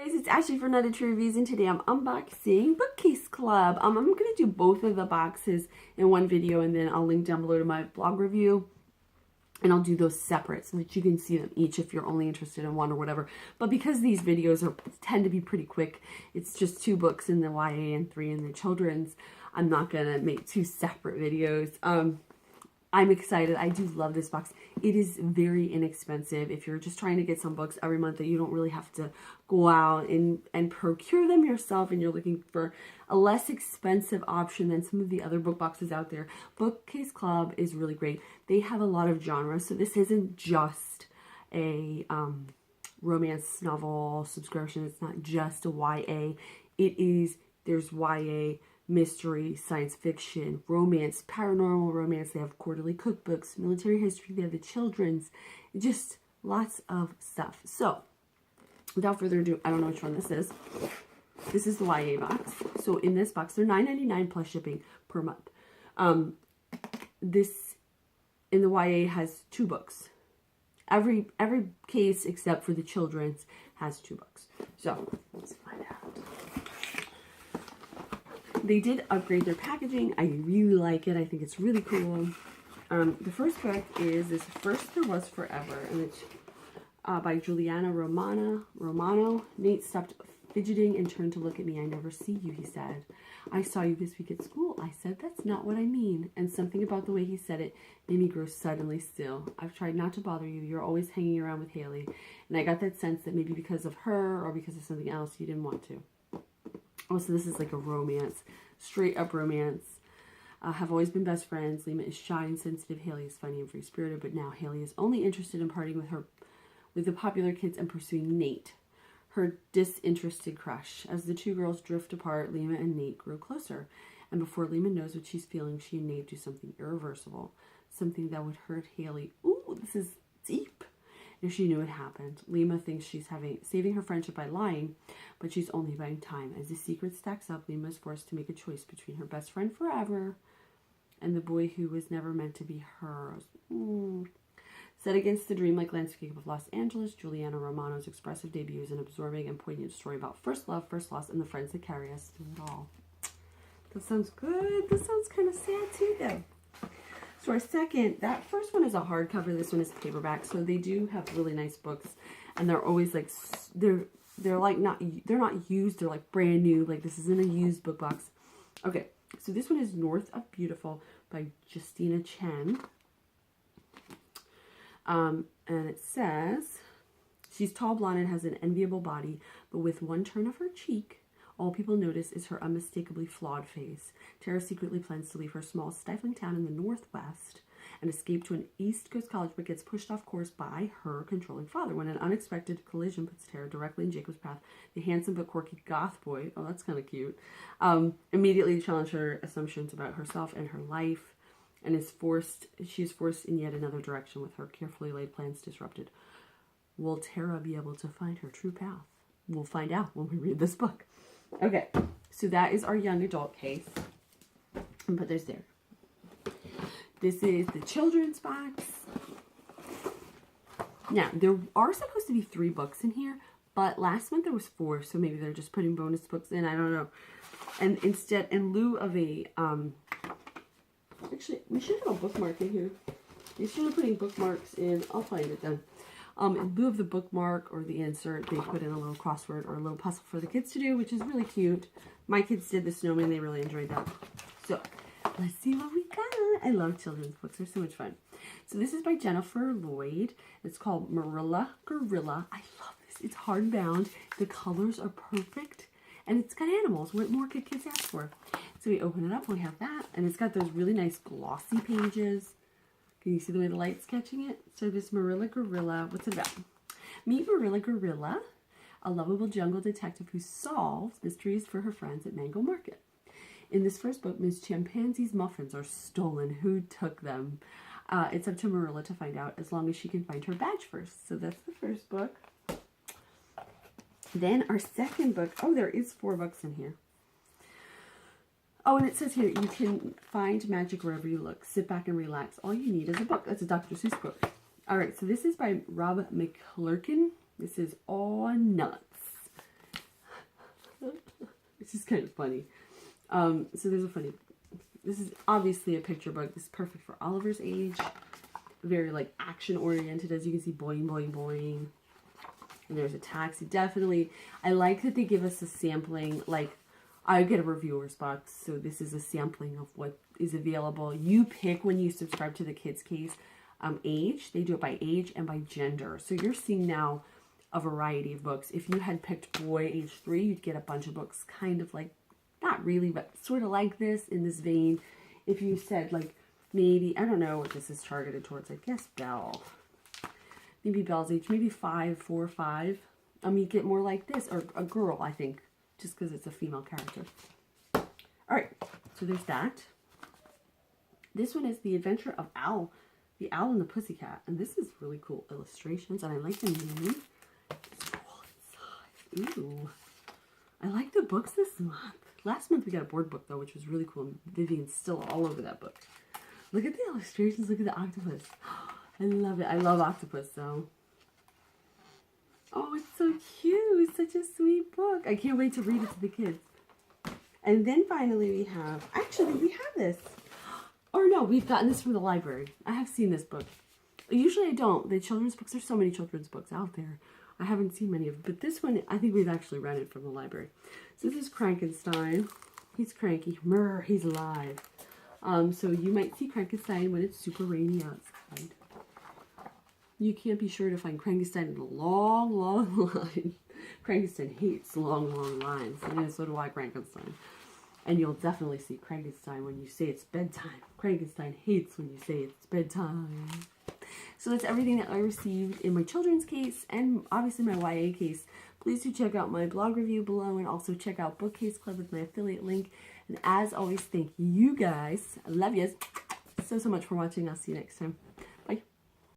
Guys, it's Ashley for Another True Reviews, and today I'm unboxing Bookcase Club. I'm going to do both of the boxes in one video, and then I'll link down below to my blog review, and I'll do those separate so that you can see them each if you're only interested in one or whatever. But because these videos tend to be pretty quick, it's just 2 books in the YA and 3 in the children's. I'm not going to make 2 separate videos. I'm excited. I do love this box. It is very inexpensive. If you're just trying to get some books every month that you don't really have to go out and procure them yourself, and you're looking for a less expensive option than some of the other book boxes out there, Bookcase Club is really great. They have a lot of genres, so this isn't just a romance novel subscription. It's not just a YA. There's YA, mystery, science fiction, romance, paranormal romance. They have quarterly cookbooks, military history. They have the children's, just lots of stuff. So without further ado, I don't know which one this is. This is the YA box. So in this box, they're $9.99 plus shipping per month. This in the YA has 2 books. Every case except for the children's has 2 books. So let's find out. They did upgrade their packaging. I really like it. I think it's really cool. The first book is this First There Was Forever, and it's by Juliana Romano. Nate stopped fidgeting and turned to look at me. "I never see you," he said. "I saw you this week at school." I said, "That's not what I mean." And something about the way he said it made me grow suddenly still. "I've tried not to bother you. You're always hanging around with Haley." And I got that sense that maybe because of her or because of something else you didn't want to. Oh, so this is like a romance, straight up romance. Have always been best friends. Lima is shy and sensitive. Haley is funny and free-spirited, but now Haley is only interested in partying with the popular kids and pursuing Nate, her disinterested crush. As the 2 girls drift apart, Lima and Nate grow closer. And before Lima knows what she's feeling, she and Nate do something irreversible, something that would hurt Haley. Ooh, this is deep. If she knew it happened. Lima thinks she's saving her friendship by lying, but she's only buying time. As the secret stacks up, Lima is forced to make a choice between her best friend forever and the boy who was never meant to be hers. Set against the dreamlike landscape of Los Angeles, Juliana Romano's expressive debut is an absorbing and poignant story about first love, first loss, and the friends that carry us through it all. That sounds good. This sounds kind of sad too, though. So our second, that first one is a hardcover. This one is paperback. So they do have really nice books, and they're always like they're not used. They're like brand new. Like this isn't a used book box. Okay, so this one is North of Beautiful by Justina Chen. And it says, she's tall, blonde, and has an enviable body, but with one turn of her cheek, all people notice is her unmistakably flawed face. Tara secretly plans to leave her small, stifling town in the Northwest and escape to an East Coast college, but gets pushed off course by her controlling father. When an unexpected collision puts Tara directly in Jacob's path, the handsome but quirky goth boy, oh, that's kind of cute, immediately challenges her assumptions about herself and her life, and she is forced in yet another direction with her carefully laid plans disrupted. Will Tara be able to find her true path? We'll find out when we read this book. Okay, so that is our young adult case. And put this there. This is the children's box. Now, there are supposed to be 3 books in here, but last month there was 4, so maybe they're just putting bonus books in. I don't know. And instead, in lieu of a, actually, we should have a bookmark in here. Instead of putting bookmarks in, I'll find it then. In lieu of the bookmark or the insert, they put in a little crossword or a little puzzle for the kids to do, which is really cute. My kids did the snowman. They really enjoyed that. So let's see what we got. I love children's books. They're so much fun. So this is by Jennifer Lloyd. It's called Marilla Gorilla. I love this. It's hardbound. The colors are perfect. And it's got animals. What more could kids ask for? So we open it up and we have that. And it's got those really nice glossy pages. Can you see the way the light's catching it? So this Marilla Gorilla, what's it about? Meet Marilla Gorilla, a lovable jungle detective who solves mysteries for her friends at Mango Market. In this first book, Ms. Chimpanzee's muffins are stolen. Who took them? It's up to Marilla to find out, as long as she can find her badge first. So that's the first book. Then our second book. Oh, there is 4 books in here. Oh, and it says here, you can find magic wherever you look. Sit back and relax. All you need is a book. That's a Dr. Seuss book. All right, so this is by Rob McClurkin. This is All Nuts. It's just kind of funny. So there's a funny, this is obviously a picture book. This is perfect for Oliver's age. Very like action oriented, as you can see, boing, boing, boing. And there's a taxi. Definitely, I like that they give us a sampling. Like, I get a reviewer's box, so this is a sampling of what is available. You pick when you subscribe to the Kids Case age. They do it by age and by gender. So you're seeing now a variety of books. If you had picked boy age 3, you'd get a bunch of books kind of like, not really, but sort of like this, in this vein. If you said like, maybe, I don't know what this is targeted towards, I guess Belle. Maybe Belle's age, maybe 5, 4, 5. You get more like this, or a girl, I think, just because it's a female character. All right, so there's that. This one is The Adventure of Owl, The Owl and the Pussycat, and this is really cool illustrations, and I like the name. It's cool inside. Ooh, I like the books this month. Last month we got a board book though, which was really cool, and Vivian's still all over that book. Look at the illustrations. Look at the octopus. I love it. I love octopus, so. Oh, it's so cute. It's such a sweet book. I can't wait to read it to the kids. And then finally we have, actually we have this. Or no, we've gotten this from the library. I have seen this book. Usually I don't. The children's books, there's so many children's books out there. I haven't seen many of them. But this one, I think we've actually read it from the library. So this is Frankenstein. He's cranky. Murr, he's alive. So you might see Frankenstein when it's super rainy outside. You can't be sure to find Frankenstein in a long, long line. Frankenstein hates long, long lines. And so do I, Frankenstein. And you'll definitely see Frankenstein when you say it's bedtime. Frankenstein hates when you say it's bedtime. So that's everything that I received in my children's case and obviously my YA case. Please do check out my blog review below and also check out Bookcase Club with my affiliate link. And as always, thank you guys. I love you so much for watching. I'll see you next time.